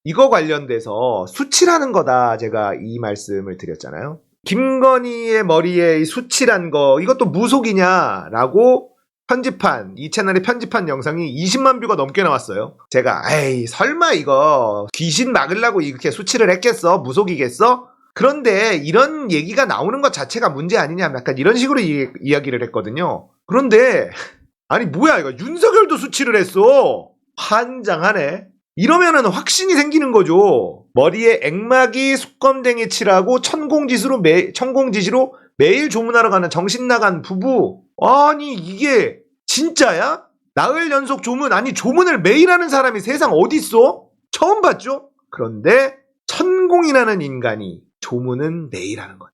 이거 관련돼서 수치라는 거다 제가 이 말씀을 드렸잖아요. 김건희의 머리에 이 수치란 거 이것도 무속이냐라고 편집한 이 채널에 편집한 영상이 20만 뷰가 넘게 나왔어요. 제가 에이 설마 이거 귀신 막으려고 이렇게 수치를 했겠어? 무속이겠어? 그런데 이런 얘기가 나오는 것 자체가 문제 아니냐 약간 이런 식으로 이야기를 했거든요. 그런데 아니 뭐야 이거 윤석열도 수치를 했어. 환장하네. 이러면은 확신이 생기는 거죠. 머리에 액막이 수검댕이 칠하고 천공지시로 매일 조문하러 가는 정신 나간 부부. 아니 이게 진짜야? 나흘 연속 조문, 아니 조문을 매일 하는 사람이 세상 어딨어? 처음 봤죠? 그런데 천공이라는 인간이 조문은 매일 하는 거예요.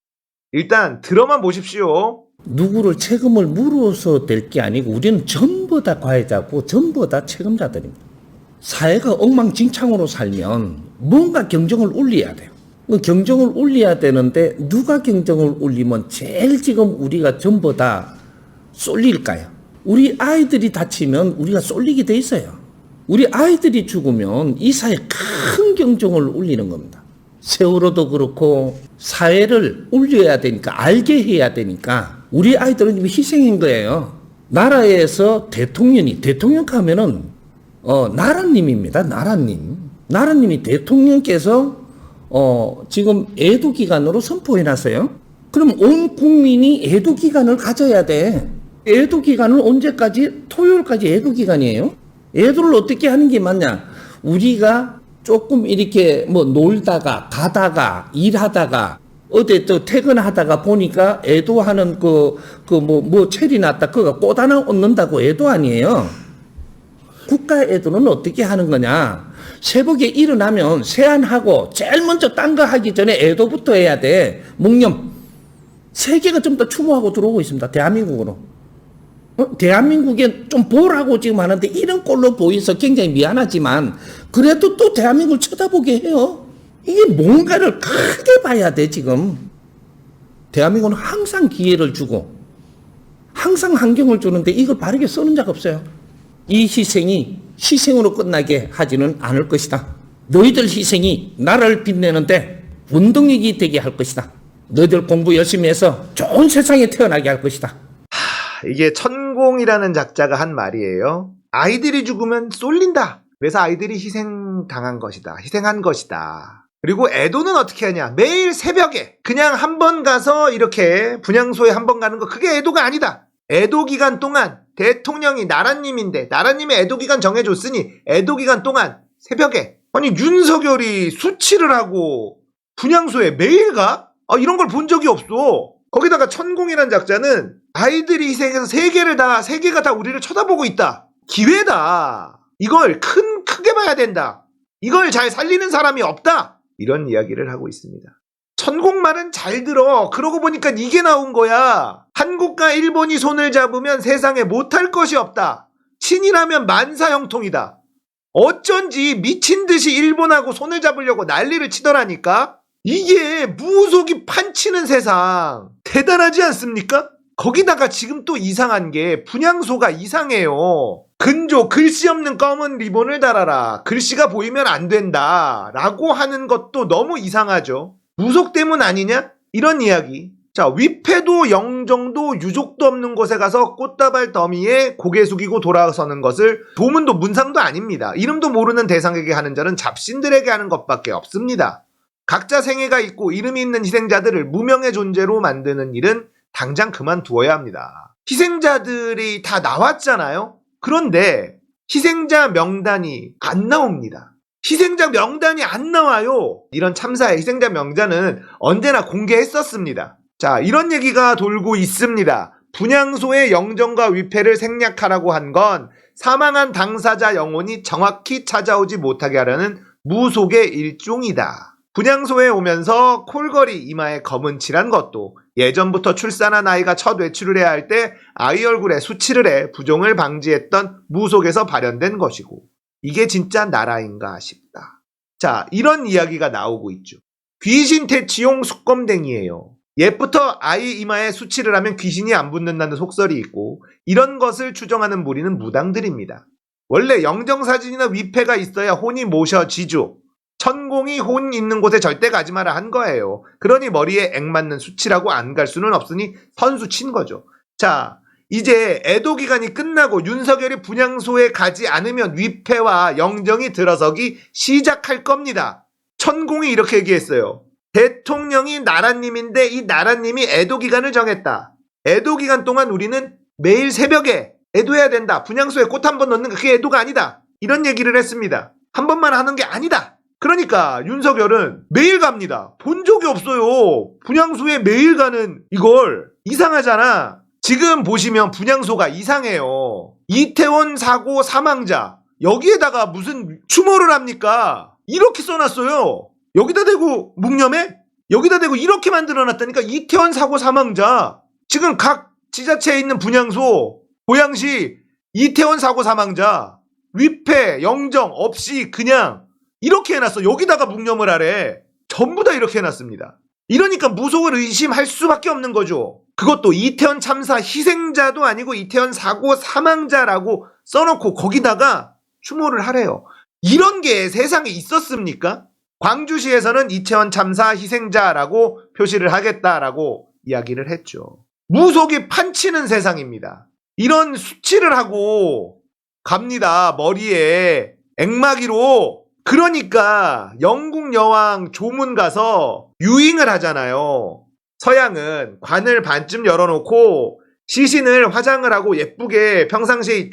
일단 들어만 보십시오. 누구를 책임을 물어서 될 게 아니고 우리는 전부 다 가해자고 전부 다 책임자들입니다. 사회가 엉망진창으로 살면 뭔가 경쟁을 올려야 돼요. 경쟁을 올려야 되는데 누가 경쟁을 올리면 제일 지금 우리가 전부 다 쏠릴까요? 우리 아이들이 다치면 우리가 쏠리게 돼 있어요. 우리 아이들이 죽으면 이 사회에 큰 경쟁을 올리는 겁니다. 세월호도 그렇고 사회를 올려야 되니까 알게 해야 되니까 우리 아이들은 지금 희생인 거예요. 나라에서 대통령 하면은 나라님입니다. 나라님이 대통령께서 지금 애도 기간으로 선포해 놨어요. 그럼 온 국민이 애도 기간을 가져야 돼. 애도 기간은 언제까지? 토요일까지 애도 기간이에요. 애도를 어떻게 하는 게 맞냐? 우리가 조금 이렇게 뭐 놀다가 가다가 일하다가 어디 또 퇴근하다가 보니까 애도하는 뭐 체리 났다 그거 꽃 하나 얻는다고 애도 아니에요. 국가 애도는 어떻게 하는 거냐? 새벽에 일어나면 세안하고 제일 먼저 딴 거 하기 전에 애도부터 해야 돼. 묵념. 세계가 좀 더 추모하고 들어오고 있습니다. 대한민국으로. 대한민국에 좀 보라고 지금 하는데 이런 꼴로 보여서 굉장히 미안하지만 그래도 또 대한민국을 쳐다보게 해요. 이게 뭔가를 크게 봐야 돼 지금. 대한민국은 항상 기회를 주고 항상 환경을 주는데 이걸 바르게 쓰는 자가 없어요. 이 희생이 희생으로 끝나게 하지는 않을 것이다. 너희들 희생이 나라를 빛내는데 운동력이 되게 할 것이다. 너희들 공부 열심히 해서 좋은 세상에 태어나게 할 것이다. 이게 천공이라는 작자가 한 말이에요. 아이들이 죽으면 쏠린다. 그래서 아이들이 희생한 것이다. 그리고 애도는 어떻게 하냐? 매일 새벽에 그냥 한 번 가서 이렇게 분향소에 한 번 가는 거 그게 애도가 아니다. 애도 기간 동안 대통령이 나라님인데 나라님의 애도 기간 정해줬으니 애도 기간 동안 새벽에 아니 윤석열이 수치를 하고 분향소에 매일 가? 이런 걸 본 적이 없어. 거기다가 천공이란 작자는 아이들이 희생해서 세계가 다 우리를 쳐다보고 있다. 기회다. 이걸 크게 봐야 된다. 이걸 잘 살리는 사람이 없다. 이런 이야기를 하고 있습니다. 천공 말은 잘 들어. 그러고 보니까 이게 나온 거야. 한국과 일본이 손을 잡으면 세상에 못할 것이 없다. 친이라면 만사형통이다. 어쩐지 미친 듯이 일본하고 손을 잡으려고 난리를 치더라니까. 이게 무속이 판치는 세상. 대단하지 않습니까? 거기다가 지금 또 이상한 게 분향소가 이상해요. 근조 글씨 없는 검은 리본을 달아라. 글씨가 보이면 안 된다. 라고 하는 것도 너무 이상하죠. 무속 때문 아니냐? 이런 이야기. 자, 위패도 영정도 유족도 없는 곳에 가서 꽃다발 더미에 고개 숙이고 돌아서는 것을 도문도 문상도 아닙니다. 이름도 모르는 대상에게 하는 자는 잡신들에게 하는 것밖에 없습니다. 각자 생애가 있고 이름이 있는 희생자들을 무명의 존재로 만드는 일은 당장 그만두어야 합니다. 희생자들이 다 나왔잖아요. 그런데 희생자 명단이 안 나옵니다. 희생자 명단이 안 나와요. 이런 참사의 희생자 명단은 언제나 공개했었습니다. 자, 이런 얘기가 돌고 있습니다. 분향소의 영정과 위패를 생략하라고 한 건 사망한 당사자 영혼이 정확히 찾아오지 못하게 하려는 무속의 일종이다. 분향소에 오면서 콜걸이 이마에 검은 칠한 것도 예전부터 출산한 아이가 첫 외출을 해야 할 때 아이 얼굴에 수치를 해 부종을 방지했던 무속에서 발현된 것이고 이게 진짜 나라인가 싶다. 자, 이런 이야기가 나오고 있죠. 귀신 퇴치용 수검댕이에요. 옛부터 아이 이마에 수치를 하면 귀신이 안 붙는다는 속설이 있고 이런 것을 추정하는 무리는 무당들입니다. 원래 영정사진이나 위패가 있어야 혼이 모셔지죠. 천공이 혼 있는 곳에 절대 가지 마라 한 거예요. 그러니 머리에 액 맞는 수치라고 안 갈 수는 없으니 선수 친 거죠. 자, 이제 애도 기간이 끝나고 윤석열이 분향소에 가지 않으면 위패와 영정이 들어서기 시작할 겁니다. 천공이 이렇게 얘기했어요. 대통령이 나라님인데 이 나라님이 애도 기간을 정했다. 애도 기간 동안 우리는 매일 새벽에 애도해야 된다. 분향소에 꽃 한 번 넣는 거 그게 애도가 아니다. 이런 얘기를 했습니다. 한 번만 하는 게 아니다. 그러니까 윤석열은 매일 갑니다. 본 적이 없어요. 분향소에 매일 가는 이걸 이상하잖아. 지금 보시면 분향소가 이상해요. 이태원 사고 사망자 여기에다가 무슨 추모를 합니까? 이렇게 써놨어요. 여기다 대고 묵념해? 여기다 대고 이렇게 만들어놨다니까. 이태원 사고 사망자 지금 각 지자체에 있는 분향소 고양시 이태원 사고 사망자 위패 영정 없이 그냥 이렇게 해놨어. 여기다가 묵념을 하래. 전부 다 이렇게 해놨습니다. 이러니까 무속을 의심할 수밖에 없는 거죠. 그것도 이태원 참사 희생자도 아니고 이태원 사고 사망자라고 써놓고 거기다가 추모를 하래요. 이런 게 세상에 있었습니까? 광주시에서는 이태원 참사 희생자라고 표시를 하겠다라고 이야기를 했죠. 무속이 판치는 세상입니다. 이런 수치를 하고 갑니다. 머리에 액마기로. 그러니까 영국 여왕 조문 가서 유잉을 하잖아요. 서양은 관을 반쯤 열어놓고 시신을 화장을 하고 예쁘게 평상시에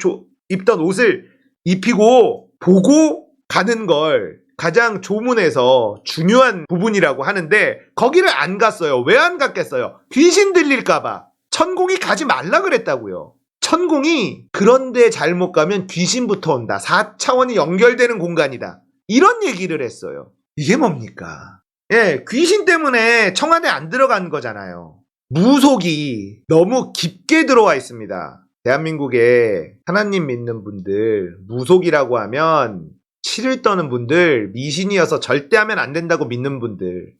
입던 옷을 입히고 보고 가는 걸 가장 조문에서 중요한 부분이라고 하는데 거기를 안 갔어요. 왜 안 갔겠어요? 귀신 들릴까봐. 천공이 가지 말라 그랬다고요. 천공이 그런데 잘못 가면 귀신부터 온다. 4차원이 연결되는 공간이다. 이런 얘기를 했어요. 이게 뭡니까? 예, 귀신 때문에 청와대 안 들어간 거잖아요. 무속이 너무 깊게 들어와 있습니다. 대한민국에 하나님 믿는 분들, 무속이라고 하면 치를 떠는 분들, 미신이어서 절대 하면 안 된다고 믿는 분들,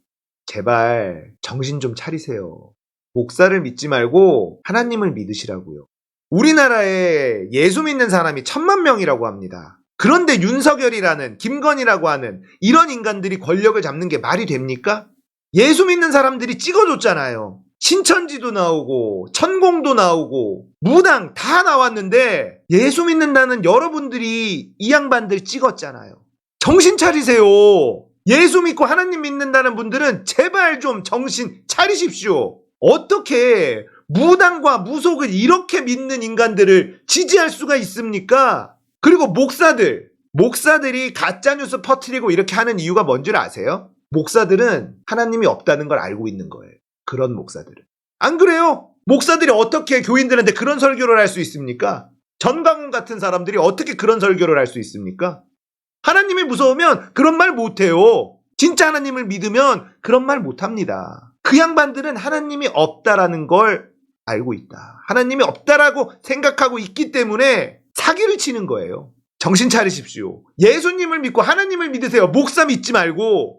제발 정신 좀 차리세요. 목사를 믿지 말고 하나님을 믿으시라고요. 우리나라에 예수 믿는 사람이 1000만 명이라고 합니다. 그런데 윤석열이라는 김건희라고 하는 이런 인간들이 권력을 잡는 게 말이 됩니까? 예수 믿는 사람들이 찍어줬잖아요. 신천지도 나오고 천공도 나오고 무당 다 나왔는데 예수 믿는다는 여러분들이 이 양반들 찍었잖아요. 정신 차리세요. 예수 믿고 하나님 믿는다는 분들은 제발 좀 정신 차리십시오. 어떻게 무당과 무속을 이렇게 믿는 인간들을 지지할 수가 있습니까? 그리고 목사들이 가짜뉴스 퍼뜨리고 이렇게 하는 이유가 뭔지 아세요? 목사들은 하나님이 없다는 걸 알고 있는 거예요. 그런 목사들은. 안 그래요? 목사들이 어떻게 교인들한테 그런 설교를 할 수 있습니까? 전광훈 같은 사람들이 어떻게 그런 설교를 할 수 있습니까? 하나님이 무서우면 그런 말 못해요. 진짜 하나님을 믿으면 그런 말 못합니다. 그 양반들은 하나님이 없다라는 걸 알고 있다. 하나님이 없다라고 생각하고 있기 때문에 사기를 치는 거예요. 정신 차리십시오. 예수님을 믿고 하나님을 믿으세요. 목사 믿지 말고.